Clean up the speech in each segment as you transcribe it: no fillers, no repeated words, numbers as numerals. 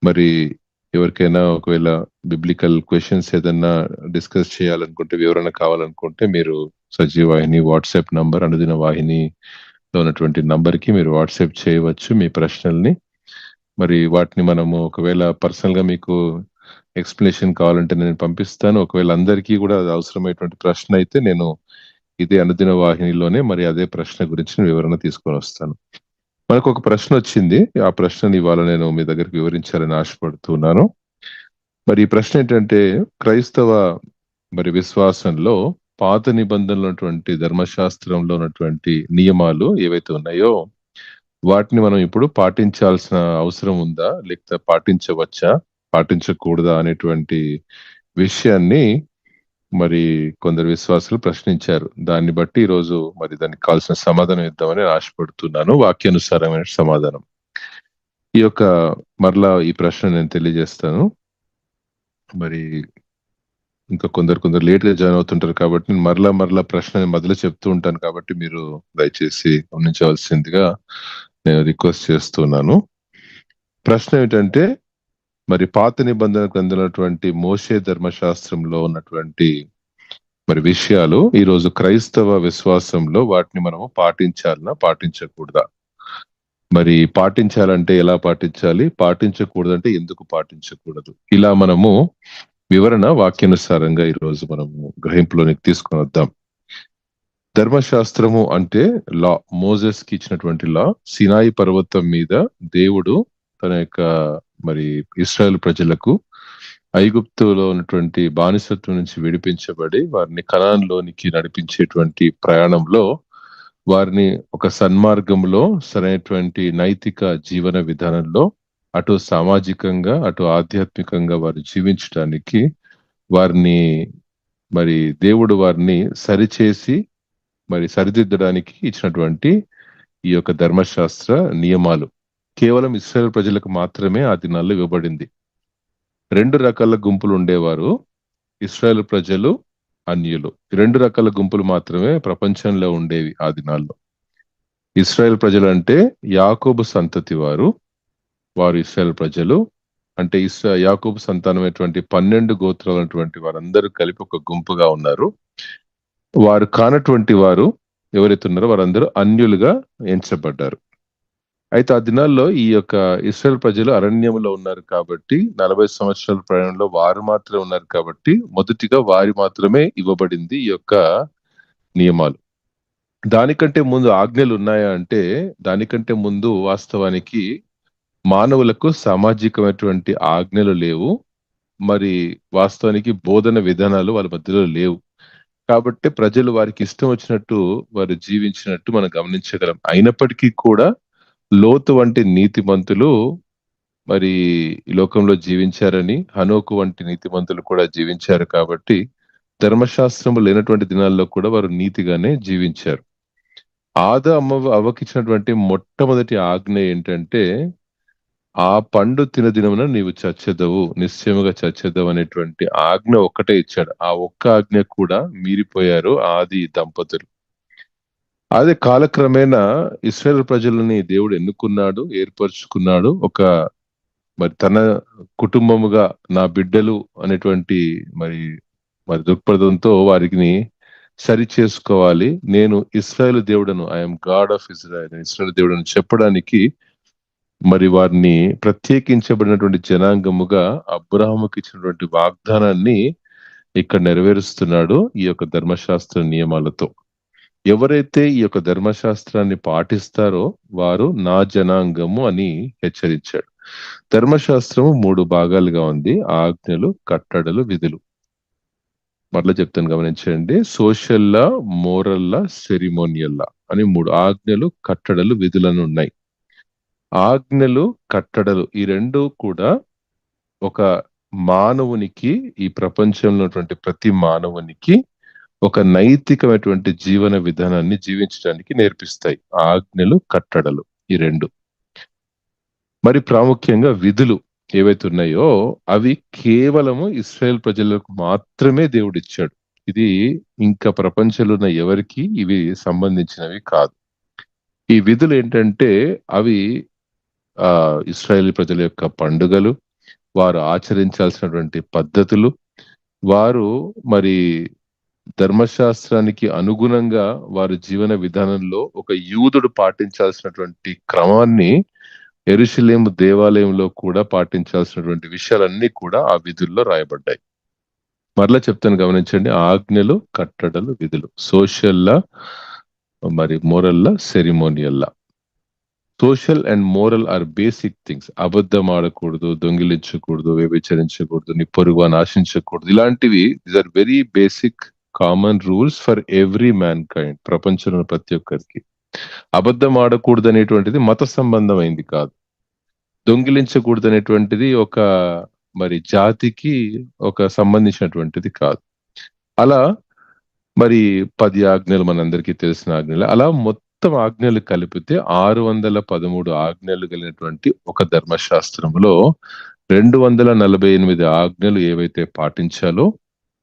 మరి ఎవరికైనా ఒకవేళ బిబ్లికల్ క్వెషన్స్ ఏదన్నా డిస్కస్ చేయాలనుకుంటే, వివరణ కావాలనుకుంటే మీరు సజీవ వాహిని వాట్సాప్ నంబర్, అనుదిన వాహినిలో ఉన్నటువంటి నంబర్‌కి మీరు వాట్సాప్ చేయవచ్చు మీ ప్రశ్నల్ని. మరి వాటిని మనము ఒకవేళ పర్సనల్‌గా మీకు ఎక్స్‌ప్లనేషన్ కావాలంటే నేను పంపిస్తాను. ఒకవేళ అందరికీ గూడా అది అవసరమైనటువంటి ప్రశ్న అయితే నేను ఇదే అనుదిన వాహినిలోనే మరి అదే ప్రశ్న గురించి వివరణ తీసుకొనొస్తాను. మనకొక ప్రశ్నొచ్చింది. ఆ ప్రశ్నని ఇవాళ నేను మీ దగ్గరికి వివరించాలని ఆశపడుతున్నాను. మరి ఈ ప్రశ్న ఏంటంటే, క్రైస్తవ విశ్వాసంలో పాత నిబంధనలో ఉన్నటువంటి ధర్మశాస్త్రంలో ఉన్నటువంటి నియమాలు ఏవైతే ఉన్నాయో, వాటిని మనం ఇప్పుడు పాటించాల్సిన అవసరం ఉందా? లేకపోతే పాటించవచ్చా? పాటించకూడదా? అనేటువంటి విషయాన్ని మరి కొందరు విశ్వాసులు ప్రశ్నించారు. దాన్ని బట్టి ఈరోజు మరి దానికి కావాల్సిన సమాధానం ఇద్దామని ఆశపడుతున్నాను. వాక్యానుసారమైన సమాధానం. ఈ యొక్క మరలా ఈ ప్రశ్న నేను తెలియజేస్తాను. మరి ఇంకా కొందరు లేట్‌గా జాయిన్ అవుతుంటారు కాబట్టి నేను మరలా ప్రశ్నని మొదలు చెప్తూ ఉంటాను కాబట్టి మీరు దయచేసి గమనించవలసిందిగా నేను రిక్వెస్ట్ చేస్తున్నాను. ప్రశ్న ఏమిటంటే, మరి పాత నిబంధన గ్రంథమైనటువంటి మోషే ధర్మశాస్త్రంలో ఉన్నటువంటి విషయాలు ఈరోజు క్రైస్తవ విశ్వాసంలో వాటిని మనము పాటించాలనా? పాటించకూడదా? మరి పాటించాలంటే ఎలా పాటించాలి? పాటించకూడదంటే ఎందుకు పాటించకూడదు? ఇలా మనము వివరణ వాక్యానుసారంగా ఈరోజు మనము గ్రహింపులోనికి తీసుకొనొద్దాం. ధర్మశాస్త్రము అంటే లా. మోజెస్‌కి ఇచ్చినటువంటి లా. సినాయి పర్వతం మీద దేవుడు తన యొక్క మరి ఇశ్రాయేలు ప్రజలకు ఐగుప్తులో ఉన్నటువంటి బానిసత్వం నుంచి విడిపించబడి వారిని కనాన్‌లోనికి నడిపించేటువంటి ప్రయాణంలో వారిని ఒక సన్మార్గంలో సరైనటువంటి నైతిక జీవన విధానంలో అటు సామాజికంగా, అటు ఆధ్యాత్మికంగా వారు జీవించటానికి వారిని దేవుడు వారిని సరిచేసి సరిదిద్దడానికి ఇచ్చినటువంటి ఈ యొక్క ధర్మశాస్త్ర నియమాలు. కేవలం ఇశ్రాయేలు ప్రజలకు మాత్రమే ఆ దినాల్లో ఇవ్వబడింది. 2 రకాల గుంపులు ఉండేవారు. ఇశ్రాయేలు ప్రజలు, అన్యులు. 2 రకాల గుంపులు మాత్రమే ప్రపంచంలో ఉండేవి ఆ దినాల్లో. ఇశ్రాయేలు ప్రజలంటే యాకోబు సంతతి వారు. వారు ఇశ్రాయేలు ప్రజలు. అంటే యాకోబు సంతానమైనటువంటి 12 గోత్రాలైనటువంటి వారందరూ కలిపి ఒక గుంపుగా ఉన్నారు. వారు కానటువంటి వారు ఎవరైతే ఉన్నారో వారందరూ అన్యులుగా ఎంచబడ్డారు. అయితే ఆ దినాల్లో ఈ యొక్క ఇశ్రాయేలు ప్రజలు అరణ్యంలో ఉన్నారు కాబట్టి 40 సంవత్సరాల ప్రయాణంలో వారు మాత్రమే ఉన్నారు కాబట్టి మొదటిగా వారి మాత్రమే ఇవ్వబడింది ఈ యొక్క నియమాలు. దానికంటే ముందు ఆజ్ఞలు ఉన్నాయా అంటే, దానికంటే ముందు వాస్తవానికి మానవులకు సామాజికమైనటువంటి ఆజ్ఞలు లేవు. మరి వాస్తవానికి బోధన విధానాలు వాళ్ళ మధ్యలో లేవు. కాబట్టి ప్రజలు వారికి ఇష్టం వచ్చినట్టు వారు జీవించినట్టు మనం గమనించగలం. అయినప్పటికీ కూడా లోతు వంటి నీతిమంతులు మరి ఈ లోకంలో జీవించారని, హనోకు వంటి నీతిమంతులు కూడా జీవించారు కాబట్టి ధర్మశాస్త్రము లేనటువంటి దినాల్లో కూడా వారు నీతిగానే జీవించారు. అవ్వకిచ్చినటువంటి మొట్టమొదటి ఆజ్ఞ ఏంటంటే, ఆ పండు తినదినమున నీవు చచ్చెదవు, నిశ్చయముగా చచ్చెదవు అనేటువంటి ఆజ్ఞ ఒక్కటే ఇచ్చాడు. ఆ ఒక్క ఆజ్ఞ కూడా మీరిపోయారు ఆది దంపతులు. అదే కాలక్రమేణా ఇశ్రాయేలు ప్రజలని దేవుడు ఎన్నుకున్నాడు, ఏర్పరచుకున్నాడు. ఒక తన కుటుంబముగా నా బిడ్డలు అనేటువంటి మరి దృక్పథంతో వారిని సరిచేసుకోవాలి. నేను ఇశ్రాయేలు దేవుడను. I am God of Israel. ఇశ్రాయేలు దేవుడని చెప్పడానికి వారిని ప్రత్యేకించబడినటువంటి జనాంగముగా అబ్రాహాముకి ఇచ్చినటువంటి వాగ్దానాన్ని ఇక్కడ నెరవేరుస్తున్నాడు ఈ యొక్క ధర్మశాస్త్ర నియమాలతో. ఎవరైతే ఈ యొక్క ధర్మశాస్త్రాన్ని పాటిస్తారో వారు నా జనాంగము అని హెచ్చరించాడు. ధర్మశాస్త్రము 3 భాగాలుగా ఉంది. ఆజ్ఞలు, కట్టడలు, విధులు. మరలా చెప్తాను గమనించండి. సోషల్ లా, మోరల్ లా, సెరిమోనియల్ లా అని 3 ఆజ్ఞలు, కట్టడలు, విధులను ఉన్నాయి. ఆజ్ఞలు, కట్టడలు ఈ 2 కూడా ఒక మానవునికి, ఈ ప్రపంచంలో ఉన్నటువంటి ప్రతి మానవునికి ఒక నైతికమైనటువంటి జీవన విధానాన్ని జీవించడానికి నేర్పిస్తాయి. ఆజ్ఞలు, కట్టడలు ఈ 2. మరి ప్రాముఖ్యంగా విధులు ఏవైతే ఉన్నాయో అవి కేవలము ఇశ్రాయేల్ ప్రజలకు మాత్రమే దేవుడిచ్చాడు. ఇది ఇంకా ప్రపంచంలో ఉన్న ఎవరికి ఇవి సంబంధించినవి కాదు. ఈ విధులు ఏంటంటే అవి ఇశ్రాయేల్ ప్రజల యొక్క పండుగలు, వారు ఆచరించాల్సినటువంటి పద్ధతులు, వారు మరి ధర్మశాస్త్రానికి అనుగుణంగా వారి జీవన విధానంలో ఒక యూదుడు పాటించాల్సినటువంటి క్రమాన్ని యెరూషలేము దేవాలయంలో కూడా పాటించాల్సినటువంటి విషయాలన్నీ కూడా ఆ విధుల్లో రాయబడ్డాయి. మరలా చెప్తాను గమనించండి. ఆజ్ఞలు, కట్టడలు, విధులు. సోషల్‌లా, మరి మోరల్‌లా, సెరిమోనియల్‌లా. Social and moral are basic things. అబద్ధం ఆడకూడదు, దొంగిలించకూడదు, వ్యభిచరించకూడదు, నీ పొరుగువాని ఆశించకూడదు. ఇలాంటివి these are very basic common rules for every mankind. ప్రపంచంలో ప్రతి ఒక్కరికి. అబద్ధం ఆడకూడదు అనేటువంటిది మత సంబంధమైంది కాదు. దొంగిలించకూడదు అనేటువంటిది ఒక మరి జాతికి ఒక సంబంధించినటువంటిది కాదు. అలా మరి 10 ఆజ్ఞలు మనందరికీ తెలిసిన ఆజ్ఞలు. అలా మొత్తం ఆజ్ఞలు కలిపితే 613 ఆజ్ఞలు కలిగినటువంటి ఒక ధర్మశాస్త్రములో 248 ఆజ్ఞలు ఏవైతే పాటించాలో,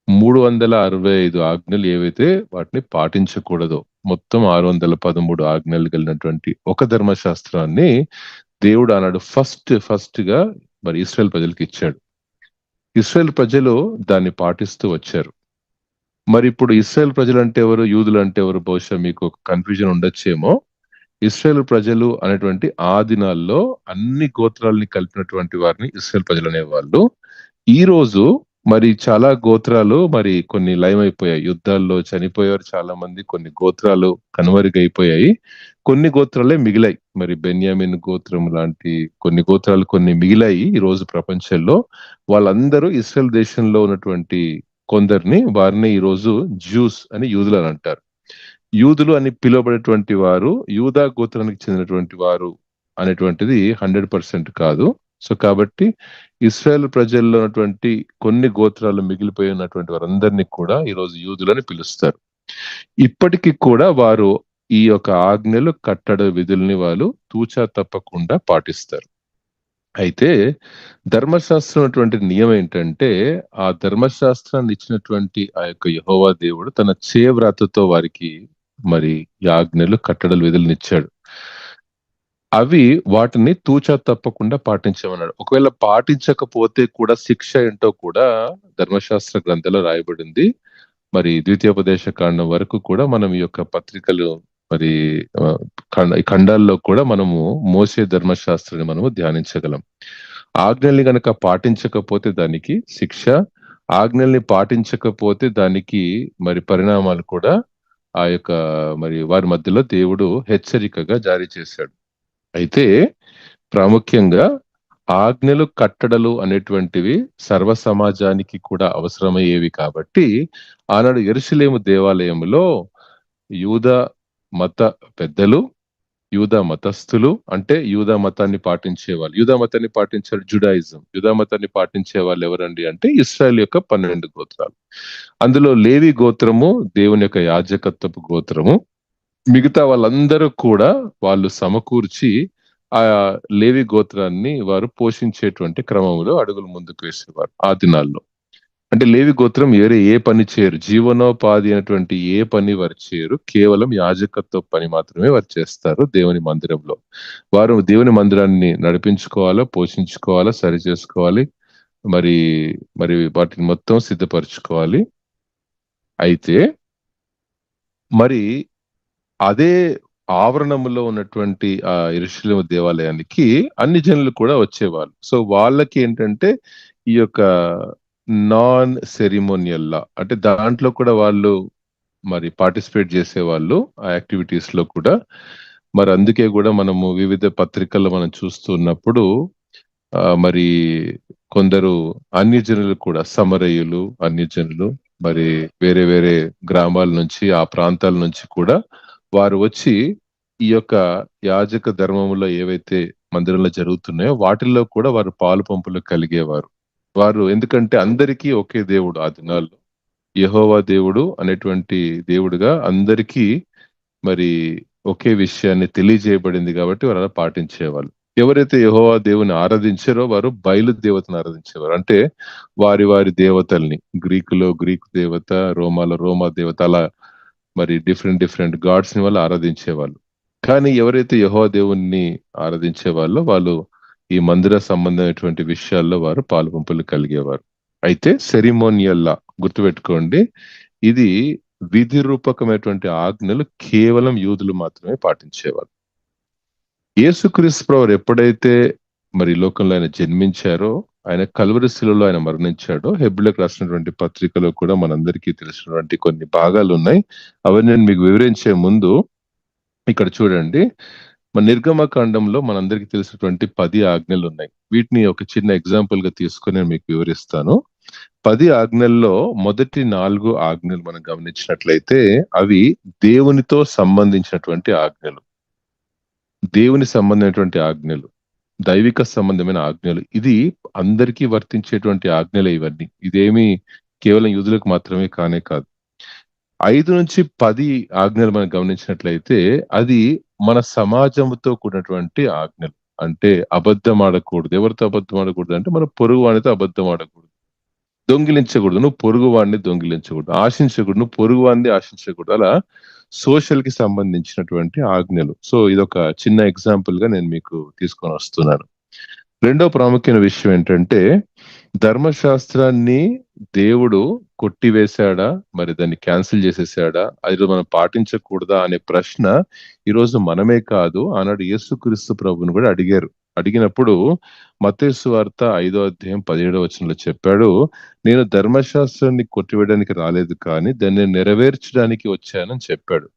365 ఆజ్ఞలు ఏవైతే వాటిని పాటించకూడదో, మొత్తం 613 ఆజ్ఞలు కలిగినటువంటి ఒక ధర్మశాస్త్రాన్ని దేవుడు ఆనాడు ఫస్ట్ గా మరి ఇశ్రాయేల్ ప్రజలకు ఇచ్చాడు. ఇశ్రాయేల్ ప్రజలు దాన్ని పాటిస్తూ వచ్చారు. మరి ఇప్పుడు ఇశ్రాయేల్ ప్రజలంటే ఎవరు? యూదులంటే ఎవరు? బహుశా మీకు ఒక కన్‌ఫ్యూజన్ ఉండొచ్చేమో. ఇశ్రాయేల్ ప్రజలు అనేటువంటి ఆ దినాల్లో అన్ని గోత్రాల్ని కలిపినటువంటి వారిని ఇశ్రాయేల్ ప్రజలనేవాళ్ళు. ఈరోజు మరి చాలా గోత్రాలు మరి కొన్ని లయమైపోయాయి. యుద్ధాల్లో చనిపోయారు చాలా మంది. కొన్ని గోత్రాలు కనుమరుగైపోయాయి. కొన్ని గోత్రాలే మిగిలాయి. మరి బెన్యామిన్ గోత్రం లాంటి కొన్ని గోత్రాలు కొన్ని మిగిలాయి ఈరోజు ప్రపంచంలో. వాళ్ళందరూ ఇశ్రాయేల్ దేశంలో ఉన్నటువంటి వారిని ఈరోజు జ్యూస్ అని యూదులని అంటారు. యూదులు అని పిలువబడేటువంటి వారు యూదా గోత్రానికి చెందినటువంటి వారు అనేటువంటిది 100% కాదు. సో కాబట్టి ఇశ్రాయేల్ ప్రజల్లో ఉన్నటువంటి కొన్ని గోత్రాలు మిగిలిపోయి ఉన్నటువంటి వారందరినీ కూడా ఈరోజు యూదులని పిలుస్తారు. ఇప్పటికి కూడా వారు ఈ యొక్క ఆజ్ఞలు, కట్టడ విధుల్ని వాళ్ళు తూచా తప్పకుండా పాటిస్తారు. అయితే ధర్మశాస్త్రం అటువంటి నియమం ఏంటంటే, ఆ ధర్మశాస్త్రాన్ని ఇచ్చినటువంటి ఆ యొక్క యెహోవా దేవుడు తన చేవ్రాతతో వారికి మరి ఈ ఆజ్ఞలు, కట్టడలు, విధులనిచ్చాడు. అవి వాటిని తూచా తప్పకుండా పాటించమన్నాడు. ఒకవేళ పాటించకపోతే కూడా శిక్ష ఏంటో కూడా ధర్మశాస్త్ర గ్రంథంలో రాయబడింది. మరి ద్వితీయోపదేశ కాండం వరకు కూడా మనం ఈ యొక్క పత్రికలు మరి ఖండాల్లో కూడా మనము మోసే ధర్మశాస్త్రాన్ని మనము ధ్యానించగలం. ఆజ్ఞల్ని గనక పాటించకపోతే దానికి శిక్ష, ఆజ్ఞల్ని పాటించకపోతే దానికి మరి పరిణామాలు కూడా ఆ యొక్క మరి వారి మధ్యలో దేవుడు హెచ్చరికగా జారీ చేశాడు. అయితే ప్రాముఖ్యంగా ఆజ్ఞలు, కట్టడలు అనేటువంటివి సర్వ సమాజానికి కూడా అవసరమయ్యేవి కాబట్టి ఆనాడు యెరూషలేము దేవాలయంలో యూదా మత పెద్దలు, యూదా మతస్థులు అంటే యూదా మతాన్ని పాటించేవాళ్ళు. యూదా మతాన్ని పాటించారు జుడాయిజం. యూదా మతాన్ని పాటించే వాళ్ళు ఎవరండి అంటే ఇశ్రాయేల్ యొక్క 12 గోత్రాలు. అందులో లేవి గోత్రము దేవుని యొక్క యాజకత్వపు గోత్రము. మిగతా వాళ్ళందరూ కూడా వాళ్ళు సమకూర్చి ఆ లేవి గోత్రాన్ని వారు పోషించేటువంటి క్రమంలో అడుగులు ముందుకు వేసేవారు ఆ దినాల్లో. అంటే లేవి గోత్రం వేరే ఏ పని చేయరు. జీవనోపాధి అయినటువంటి ఏ పని వారు చేయరు. కేవలం యాజకత్వ పని మాత్రమే వారు చేస్తారు దేవుని మందిరంలో. వారు దేవుని మందిరాన్ని నడిపించుకోవాలా, పోషించుకోవాలా, సరిచేసుకోవాలి. మరి మరి వాటిని మొత్తం సిద్ధపరచుకోవాలి. అయితే మరి అదే ఆవరణంలో ఉన్నటువంటి ఆ యెరూషలేము దేవాలయానికి అన్ని జనులు కూడా వచ్చేవాళ్ళు. సో వాళ్ళకి ఏంటంటే ఈ యొక్క నాన్ సెరిమోనియల్ లా అంటే దాంట్లో కూడా వాళ్ళు మరి పార్టిసిపేట్ చేసేవాళ్ళు ఆ యాక్టివిటీస్ లో కూడా. మరి అందుకే కూడా మనము వివిధ పత్రికల్లో మనం చూస్తున్నప్పుడు మరి కొందరు అన్యజనులు కూడా సమరయులు, అన్యజనులు మరి వేరే వేరే గ్రామాల నుంచి ఆ ప్రాంతాల నుంచి కూడా వారు వచ్చి ఈ యొక్క యాజక ధర్మంలో ఏవైతే మందిరంలో జరుగుతున్నాయో వాటిల్లో కూడా వారు పాలు పంపులు కలిగేవారు. వారు ఎందుకంటే అందరికీ ఒకే దేవుడు ఆ దినాల్లో. యెహోవా దేవుడు అనేటువంటి దేవుడుగా అందరికీ మరి ఒకే విషయాన్ని తెలియజేయబడింది కాబట్టి వారు అలా పాటించేవాళ్ళు. ఎవరైతే యెహోవా దేవుని ఆరాధించారో వారు బయలు దేవతను ఆరాధించేవారు. అంటే వారి వారి దేవతల్ని గ్రీకులో గ్రీకు దేవత, రోమాలో రోమా దేవత అలా మరి డిఫరెంట్ గాడ్స్ ని వాళ్ళు ఆరాధించేవాళ్ళు. కానీ ఎవరైతే యెహోవా దేవుణ్ణి ఆరాధించే వాళ్ళు ఈ మందిర సంబంధమైనటువంటి విషయాల్లో వారు పాలుపంపులు కలిగేవారు. అయితే సెరిమోనియల్ లా గుర్తుపెట్టుకోండి, ఇది విధి రూపకమైనటువంటి ఆజ్ఞలు కేవలం యూదులు మాత్రమే పాటించేవారు. యేసుక్రీస్తు ప్రభువు ఎప్పుడైతే మరి లోకంలో ఆయన జన్మించారో, ఆయన కల్వరి శిలువలో ఆయన మరణించాడో, హెబ్రీయులకు రాసినటువంటి పత్రికలో కూడా మనందరికీ తెలిసినటువంటి కొన్ని భాగాలు ఉన్నాయి. అవన్నీ నేను మీకు వివరించే ముందు ఇక్కడ చూడండి, మన నిర్గమకాండంలో మనందరికీ తెలిసినటువంటి 10 ఆజ్ఞలు ఉన్నాయి. వీటిని ఒక చిన్న ఎగ్జాంపుల్ గా తీసుకొని నేను మీకు వివరిస్తాను. 10 ఆజ్ఞల్లో మొదటి 4 ఆజ్ఞలు మనం గమనించినట్లయితే అవి దేవునితో సంబంధించినటువంటి ఆజ్ఞలు, దేవుని సంబంధమైనటువంటి ఆజ్ఞలు, దైవిక సంబంధమైన ఆజ్ఞలు. ఇది అందరికీ వర్తించేటువంటి ఆజ్ఞలే ఇవన్నీ. ఇదేమి కేవలం యూదులకు మాత్రమే కానే కాదు. 5 నుంచి 10 ఆజ్ఞలు మనం గమనించినట్లయితే అది మన సమాజంతో కూడినటువంటి ఆజ్ఞలు. అంటే అబద్ధం ఆడకూడదు. ఎవరితో అబద్ధం ఆడకూడదు అంటే మన పొరుగు వానితో అబద్ధం ఆడకూడదు, దొంగిలించకూడదు, నువ్వు పొరుగు వాడిని దొంగిలించకూడదు, ఆశించకూడదు, నువ్వు పొరుగు వాడిని ఆశించకూడదు. అలా సోషల్ కి సంబంధించినటువంటి ఆజ్ఞలు. సో ఇదొక చిన్న ఎగ్జాంపుల్ గా నేను మీకు తీసుకొని వస్తున్నాను. రెండో ప్రాముఖ్యమైన విషయం ఏంటంటే, ధర్మశాస్త్రాన్ని దేవుడు కొట్టివేశాడా, మరి దాన్ని క్యాన్సిల్ చేసేసాడా, అది మనం పాటించకూడదా అనే ప్రశ్న ఈరోజు మనమే కాదు, ఆనాడు యేసుక్రీస్తు ప్రభువును కూడా అడిగారు. అడిగినప్పుడు మత్తయి సువార్త 5వ అధ్యాయం 17వ వచనంలో చెప్పాడు, నేను ధర్మశాస్త్రాన్ని కొట్టివేయడానికి రాలేదు కానీ దాన్ని నెరవేర్చడానికి వచ్చానని చెప్పాడు.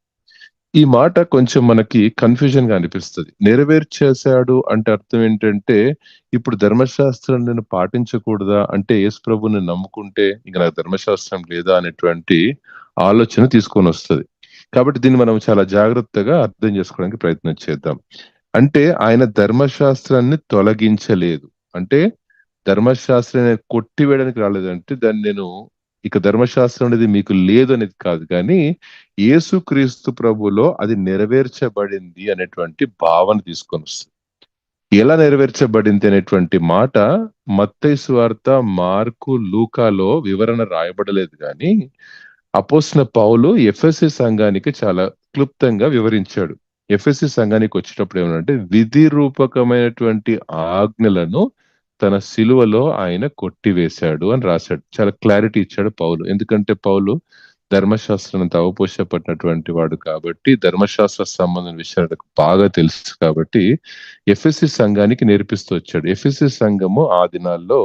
ఈ మాట కొంచెం మనకి కన్ఫ్యూజన్ గా అనిపిస్తుంది. నెరవేర్చేశాడు అంటే అర్థం ఏంటంటే, ఇప్పుడు ధర్మశాస్త్రం నేను పాటించకూడదా అంటే యేసు ప్రభువుని నమ్ముకుంటే ఇంక నాకు ధర్మశాస్త్రం లేదా అనేటువంటి ఆలోచన తీసుకొని వస్తుంది. కాబట్టి దీన్ని మనం చాలా జాగ్రత్తగా అర్థం చేసుకోవడానికి ప్రయత్నం చేద్దాం. అంటే ఆయన ధర్మశాస్త్రాన్ని తొలగించలేదు, అంటే ధర్మశాస్త్రాన్ని కొట్టివేయడానికి రాలేదంటే దాన్ని నేను ఇక ధర్మశాస్త్రం అనేది మీకు లేదు అనేది కాదు, కానీ యేసుక్రీస్తు ప్రభులో అది నెరవేర్చబడింది అనేటువంటి భావన తీసుకొని వస్తుంది. ఎలా నెరవేర్చబడింది అనేటువంటి మాట మత్తయి సువార్త, మార్కు, లూకాలో వివరణ రాయబడలేదు, కానీ అపోస్తలుడైన పౌలు ఎఫెసీ సంఘానికి చాలా క్లుప్తంగా వివరించాడు. ఎఫెసీ సంఘానికి వచ్చేటప్పుడు ఏమనంటే, విధి రూపకమైనటువంటి ఆజ్ఞలను తన సిలువలో ఆయన కొట్టివేశాడు అని రాశాడు. చాలా క్లారిటీ ఇచ్చాడు పౌలు. ఎందుకంటే పౌలు ధర్మశాస్త్రాన్ని అవపోషపడినటువంటి వాడు కాబట్టి, ధర్మశాస్త్ర సంబంధం విషయాలకు బాగా తెలుసు కాబట్టి ఎఫెసీ సంఘానికి నేర్పిస్తూ వచ్చాడు. ఎఫెసీ సంఘము ఆ దినాల్లో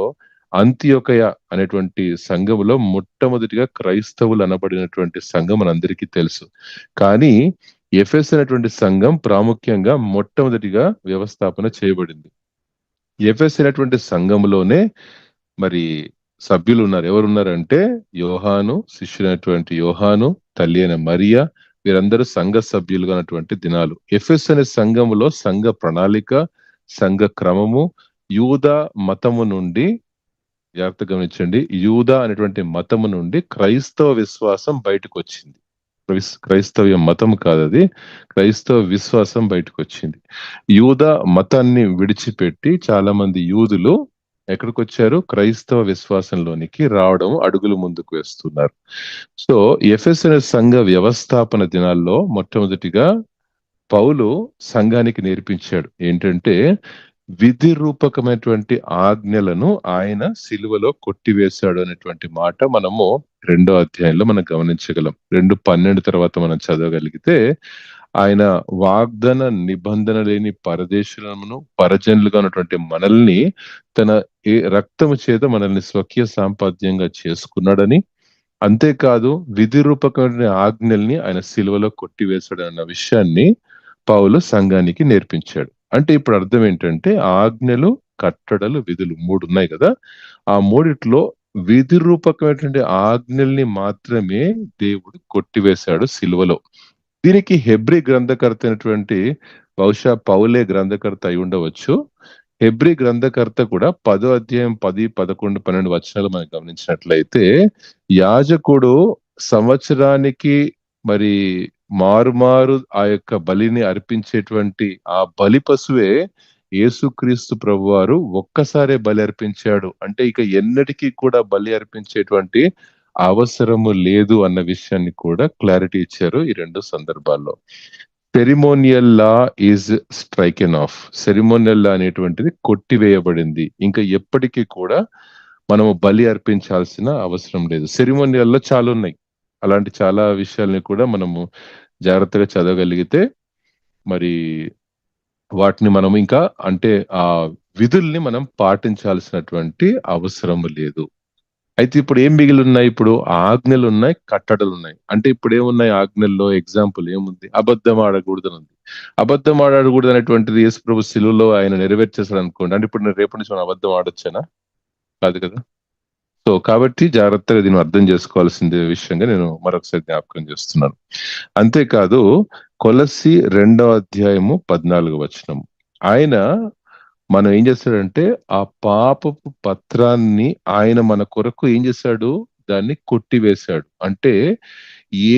అంతియొకయ అనేటువంటి సంఘములో మొట్టమొదటిగా క్రైస్తవులు అనబడినటువంటి సంఘం మనందరికీ తెలుసు. కానీ ఎఫెసు అనేటువంటి సంఘం ప్రాముఖ్యంగా మొట్టమొదటిగా వ్యవస్థాపన చేయబడింది. ఎఫెసు అనేటువంటి సంఘంలోనే మరి సభ్యులు ఉన్నారు. ఎవరున్నారంటే యోహాను, శిష్యులైనటువంటి యోహాను, తల్లి అయిన మరియా, వీరందరూ సంఘ సభ్యులుగా ఉన్నటువంటి దినాలు. ఎఫెసు అనే సంఘములో సంఘ ప్రణాళిక, సంఘ క్రమము యూదా మతము నుండి, జాగ్రత్త గమనించండి, యూదా అనేటువంటి మతము నుండి క్రైస్తవ విశ్వాసం బయటకు వచ్చింది. క్రైస్తవ మతం కాదు, అది క్రైస్తవ విశ్వాసం బయటకు వచ్చింది. యూదా మతాన్ని విడిచిపెట్టి చాలా మంది యూదులు ఎక్కడికి వచ్చారు? క్రైస్తవ విశ్వాసంలోనికి రావడం, అడుగులు ముందుకు వేస్తున్నారు. సో ఎఫెసు అనే సంఘ వ్యవస్థాపన దినాల్లో మొట్టమొదటిగా పౌలు సంఘానికి నేర్పించాడు ఏంటంటే, విధి రూపకమైనటువంటి ఆజ్ఞలను ఆయన సిలువలో కొట్టివేశాడు అనేటువంటి మాట మనము 2వ అధ్యాయంలో మనం గమనించగలం. 2:12 తర్వాత మనం చదవగలిగితే, ఆయన వాగ్దాన నిబంధన లేని పరదేశులను పరజనులుగా ఉన్నటువంటి మనల్ని తన రక్తము చేత మనల్ని స్వకీయ సాంపాద్యంగా చేసుకున్నాడని, అంతేకాదు విధి రూపకమైన ఆజ్ఞల్ని ఆయన సిలువలో కొట్టివేశాడు అన్న విషయాన్ని పౌలు సంఘానికి నేర్పించాడు. అంటే ఇప్పుడు అర్థం ఏంటంటే, ఆజ్ఞలు, కట్టడలు, విధులు 3 ఉన్నాయి కదా. ఆ మూడిట్లో విధి రూపకమైనటువంటి ఆజ్ఞల్ని మాత్రమే దేవుడు కొట్టివేశాడు సిలువలో. దీనికి హెబ్రీ గ్రంథకర్త అయినటువంటి, బహుశా పౌలే గ్రంథకర్త అయి ఉండవచ్చు. హెబ్రీ గ్రంథకర్త కూడా 10వ అధ్యాయం 10, 11, 12 వచనాలు మనం గమనించినట్లయితే, యాజకుడు సంవత్సరానికి మరి మారుమారు ఆ యొక్క బలిని అర్పించేటువంటి ఆ బలి పశువే యేసుక్రీస్తు ప్రభువారు ఒక్కసారే బలి అర్పించాడు. అంటే ఇక ఎన్నటికీ కూడా బలి అర్పించేటువంటి అవసరము లేదు అన్న విషయాన్ని కూడా క్లారిటీ ఇచ్చారు ఈ 2 సందర్భాల్లో. Ceremonial law is stricken off. Ceremonial law అనేటువంటిది కొట్టివేయబడింది. ఇంకా ఎప్పటికీ కూడా మనము బలి అర్పించాల్సిన అవసరం లేదు. సెరిమోనియల్లో చాలా ఉన్నాయి. అలాంటి చాలా విషయాల్ని కూడా మనము జాగ్రత్తగా చదవగలిగితే మరి వాటిని మనం ఇంకా అంటే ఆ విధుల్ని మనం పాటించాల్సినటువంటి అవసరం లేదు. అయితే ఇప్పుడు ఏం మిగిలి ఉన్నాయి? ఇప్పుడు ఆజ్ఞలు ఉన్నాయి, కట్టడలు ఉన్నాయి. అంటే ఇప్పుడు ఏమున్నాయి ఆజ్ఞల్లో? ఎగ్జాంపుల్ ఏముంది? అబద్ధం ఆడకూడదు ఉంది. అబద్ధం ఆడకూడదు అనేటువంటిది యేసు ప్రభు శిలువలో ఆయన నెరవేర్చేశాడు అనుకోండి. అంటే ఇప్పుడు నేను రేపటి నుంచి మనం అబద్ధం ఆడొచ్చానా? కాదు కదా. సో కాబట్టి జాగ్రత్తగా దీన్ని అర్థం చేసుకోవాల్సిందే విషయంగా నేను మరొకసారి జ్ఞాపకం చేస్తున్నాను. అంతేకాదు కొలస్సి 2వ అధ్యాయము 14వ వచనం. ఆయన మనం ఏం చేస్తాడంటే ఆ పాపపు పత్రాన్ని ఆయన మన కొరకు ఏం చేశాడు? దాన్ని కొట్టివేశాడు. అంటే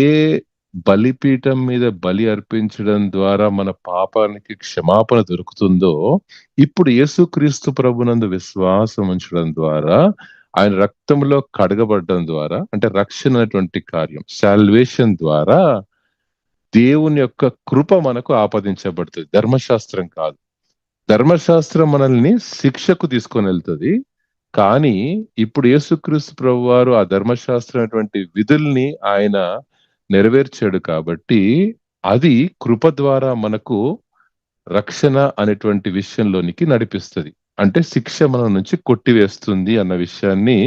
ఏ బలిపీఠం మీద బలి అర్పించడం ద్వారా మన పాపానికి క్షమాపణ దొరుకుతుందో, ఇప్పుడు యేసుక్రీస్తు ప్రభునందు విశ్వాసం ఉంచడం ద్వారా, ఆయన రక్తంలో కడగబడడం ద్వారా, అంటే రక్షణ అనేటువంటి కార్యం సాల్వేషన్ ద్వారా దేవుని యొక్క కృప మనకు ఆపాదించబడుతుంది. ధర్మశాస్త్రం కాదు. ధర్మశాస్త్రం మనల్ని శిక్షకు తీసుకొని వెళ్తుంది. కానీ ఇప్పుడు యేసుక్రీస్తు ప్రభువారు ఆ ధర్మశాస్త్రం అటువంటి విధుల్ని ఆయన నెరవేర్చాడు కాబట్టి అది కృప ద్వారా మనకు రక్షణ అనేటువంటి విషయంలోనికి నడిపిస్తుంది. అంటే శిక్ష మన నుంచి కొట్టివేస్తుంది అన్న విషయాన్ని,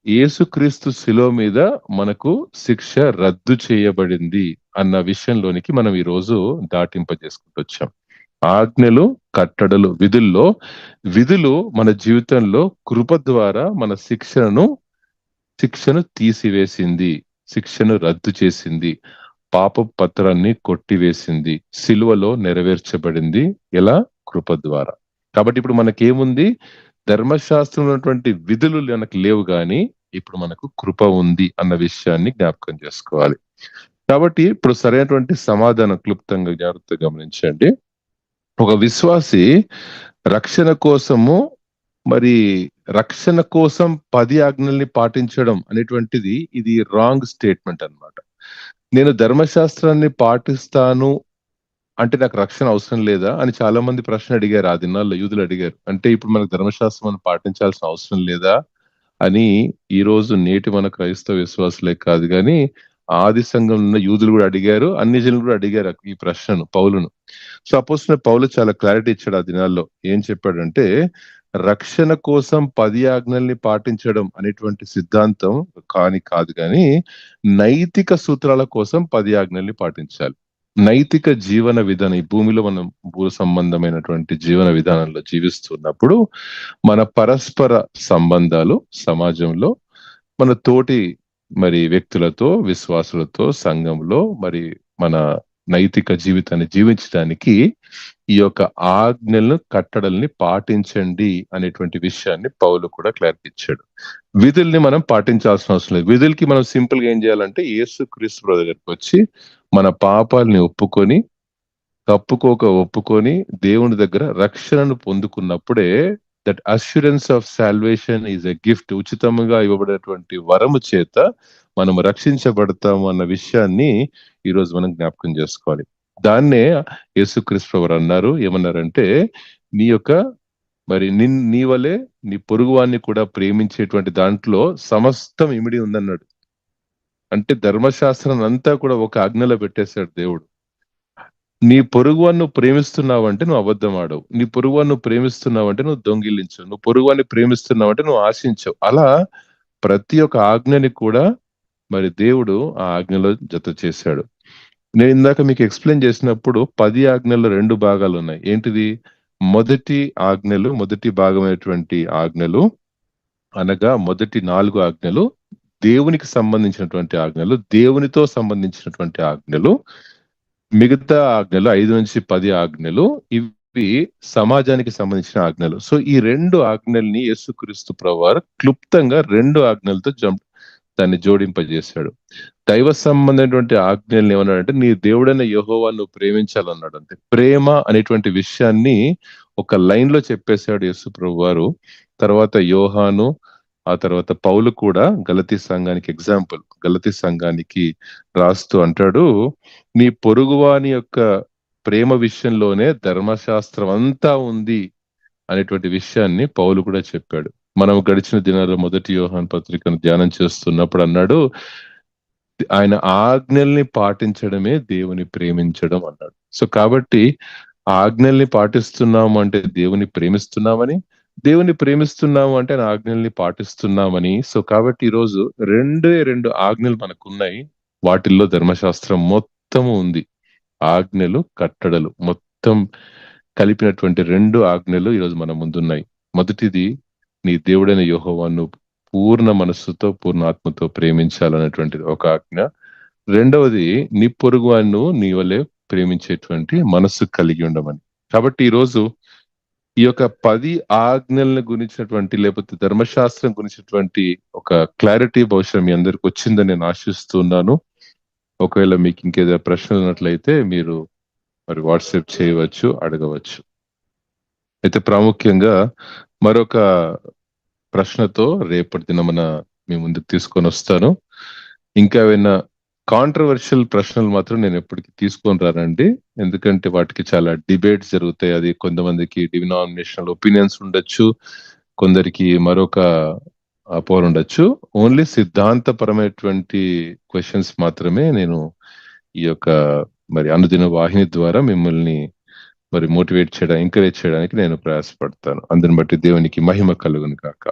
యేసుక్రీస్తు శిలువ మీద మనకు శిక్ష రద్దు చేయబడింది అన్న విషయంలోనికి మనం ఈ రోజు దాటింపజేసుకుంటూ వచ్చాం. ఆజ్ఞలు, కట్టడలు, విధులు మన జీవితంలో కృప ద్వారా మన శిక్షను తీసివేసింది, శిక్షను రద్దు చేసింది, పాప పత్రాన్ని కొట్టివేసింది, సిలువలో నెరవేర్చబడింది. ఎలా? కృప ద్వారా. కాబట్టి ఇప్పుడు మనకేముంది? ధర్మశాస్త్రం ఉన్నటువంటి విధులు మనకు లేవు గాని ఇప్పుడు మనకు కృప ఉంది అన్న విషయాన్ని జ్ఞాపకం చేసుకోవాలి. కాబట్టి ఇప్పుడు సరైనటువంటి సమాధానం క్లుప్తంగా జాగ్రత్తగా గమనించండి. ఒక విశ్వాసి రక్షణ కోసము మరి రక్షణ కోసం 10 ఆజ్ఞల్ని పాటించడం అనేటువంటిది ఇది రాంగ్ స్టేట్మెంట్ అన్నమాట. నేను ధర్మశాస్త్రాన్ని పాటిస్తాను అంటే నాకు రక్షణ అవసరం లేదా అని చాలా మంది ప్రశ్న అడిగారు. ఆ దినాల్లో యూదులు అడిగారు. అంటే ఇప్పుడు మనకు ధర్మశాస్త్రం మనం పాటించాల్సిన అవసరం లేదా అని ఈ రోజు నేటి మన క్రైస్తవ విశ్వాసులే కాదు కానీ ఆది సంఘంలో ఉన్న యూదులు కూడా అడిగారు, అన్ని జనులు కూడా అడిగారు ఈ ప్రశ్నను పౌలును. సో అపోస్తలుడైన పౌలు చాలా క్లారిటీ ఇచ్చాడు ఆ దినాల్లో. ఏం చెప్పాడంటే రక్షణ కోసం 10 ఆజ్ఞల్ని పాటించడం అనేటువంటి సిద్ధాంతం కాదు కానీ నైతిక సూత్రాల కోసం 10 ఆజ్ఞల్ని పాటించాలి. నైతిక జీవన విధానం, ఈ భూమిలో మనం భూ సంబంధమైనటువంటి జీవన విధానంలో జీవిస్తున్నప్పుడు మన పరస్పర సంబంధాలు సమాజంలో మన తోటి మరి వ్యక్తులతో, విశ్వాసులతో, సంఘంలో మరి మన నైతిక జీవితాన్ని జీవించడానికి ఈ యొక్క ఆజ్ఞలను, కట్టడల్ని పాటించండి అనేటువంటి విషయాన్ని పౌలు కూడా క్లారిటీ ఇచ్చాడు. విధుల్ని మనం పాటించాల్సిన అవసరం లేదు. విధులకి మనం సింపుల్ గా ఏం చేయాలంటే యేసుక్రీస్తు దగ్గరికి వచ్చి మన పాపాలని ఒప్పుకొని, ఒప్పుకొని దేవుని దగ్గర రక్షణను పొందుకున్నప్పుడే that assurance of salvation is a gift, ఉచితంగా ఇవ్వబడేటువంటి వరము చేత మనం రక్షించబడతాము అన్న విషయాన్ని ఈ రోజు మనం జ్ఞాపకం చేసుకోవాలి. దాన్నే యేసుక్రీస్తు వారు అన్నారు. ఏమన్నారంటే నీ యొక్క మరి నీ వలే నీ పొరుగువాన్ని కూడా ప్రేమించేటువంటి దాంట్లో సమస్తం ఇమిడి ఉందన్నాడు. అంటే ధర్మశాస్త్రం అంతా కూడా ఒక ఆజ్ఞలో పెట్టేశాడు దేవుడు. నీ పొరుగువాన్ని నువ్వు ప్రేమిస్తున్నావంటే నువ్వు అబద్ధం ఆడవు, నీ పొరుగువాన్ని నువ్వు ప్రేమిస్తున్నావంటే నువ్వు దొంగిలించవు, నువ్వు పొరుగువాన్ని ప్రేమిస్తున్నావంటే నువ్వు ఆశించవు. అలా ప్రతి ఒక్క ఆజ్ఞని కూడా మరి దేవుడు ఆ ఆజ్ఞలో జత చేశాడు. నేను ఇందాక మీకు ఎక్స్ప్లెయిన్ చేసినప్పుడు 10 ఆజ్ఞల్లో 2 భాగాలు ఉన్నాయి. ఏంటిది? మొదటి భాగమైనటువంటి ఆజ్ఞలు అనగా మొదటి 4 ఆజ్ఞలు దేవునికి సంబంధించినటువంటి ఆజ్ఞలు, దేవునితో సంబంధించినటువంటి ఆజ్ఞలు. మిగతా ఆజ్ఞలు 5 నుంచి 10 ఆజ్ఞలు ఇవి సమాజానికి సంబంధించిన ఆజ్ఞలు. సో ఈ 2 ఆజ్ఞల్ని యేసుక్రీస్తు ప్రభువారు క్లుప్తంగా 2 ఆజ్ఞలతో దాన్ని జోడింపజేశాడు. దైవ సంబంధమైనటువంటి ఆజ్ఞల్ని ఏమన్నాడంటే నీ దేవుడైన యెహోవాను నువ్వు ప్రేమించాలన్నాడు. అంతే. ప్రేమ అనేటువంటి విషయాన్ని ఒక లైన్ లో చెప్పేశాడు యేసు ప్రభువారు. తర్వాత యోహాను, ఆ తర్వాత పౌలు కూడా గలతీ సంఘానికి ఎగ్జాంపుల్. గలతీ సంఘానికి రాస్తూ అంటాడు, నీ పొరుగువాని యొక్క ప్రేమ విషయంలోనే ధర్మశాస్త్రం అంతా ఉంది అనేటువంటి విషయాన్ని పౌలు కూడా చెప్పాడు. మనం గడిచిన దినాల్లో మొదటి యోహాను పత్రికను ధ్యానం చేస్తున్నప్పుడు అన్నాడు, ఆయన ఆజ్ఞల్ని పాటించడమే దేవుని ప్రేమించడం అన్నాడు. సో కాబట్టి ఆజ్ఞల్ని పాటిస్తున్నాము అంటే దేవుని ప్రేమిస్తున్నామని, దేవుని ప్రేమిస్తున్నాము అంటే ఆయన ఆజ్ఞల్ని పాటిస్తున్నామని. సో కాబట్టి ఈరోజు రెండు ఆజ్ఞలు మనకున్నాయి. వాటిల్లో ధర్మశాస్త్రం మొత్తము ఉంది. ఆజ్ఞలు, కట్టడలు మొత్తం కలిపినటువంటి 2 ఆజ్ఞలు ఈరోజు మన ముందున్నాయి. మొదటిది, నీ దేవుడైన యెహోవాను పూర్ణ మనస్సుతో, పూర్ణ ఆత్మతో ప్రేమించాలనేటువంటిది ఒక ఆజ్ఞ. రెండవది, నీ పొరుగువానిను నీ వలె ప్రేమించేటువంటి మనస్సు కలిగి ఉండమని. కాబట్టి ఈరోజు ఈ యొక్క 10 ఆజ్ఞలను గురించినటువంటి, లేకపోతే ధర్మశాస్త్రం గురించినటువంటి ఒక క్లారిటీ బహుశా మీ అందరికి వచ్చిందని నేను ఆశిస్తున్నాను. ఒకవేళ మీకు ఇంకేదైనా ప్రశ్నలు ఉన్నట్లయితే మీరు మరి వాట్సాప్ చేయవచ్చు, అడగవచ్చు. అయితే ప్రాముఖ్యంగా మరొక ప్రశ్నతో రేపటి దినమున మీ ముందుకు తీసుకొని వస్తాను. ఇంకా ఏమైనా కాంట్రవర్షియల్ ప్రశ్నలు మాత్రం నేను ఎప్పటికీ తీసుకొని రానండి. ఎందుకంటే వాటికి చాలా డిబేట్స్ జరుగుతాయి. అది కొంతమందికి డినామినేషనల్ ఒపీనియన్స్ ఉండొచ్చు, కొందరికి మరొక అపోహలు ఉండొచ్చు. ఓన్లీ సిద్ధాంతపరమైనటువంటి క్వశ్చన్స్ మాత్రమే నేను ఈ యొక్క మరి అనుదిన వాహిని ద్వారా మిమ్మల్ని మరి మోటివేట్ చేయడానికి, ఎంకరేజ్ చేయడానికి నేను ప్రయాసపడతాను. అందుని బట్టి దేవునికి మహిమ కలుగును గాక.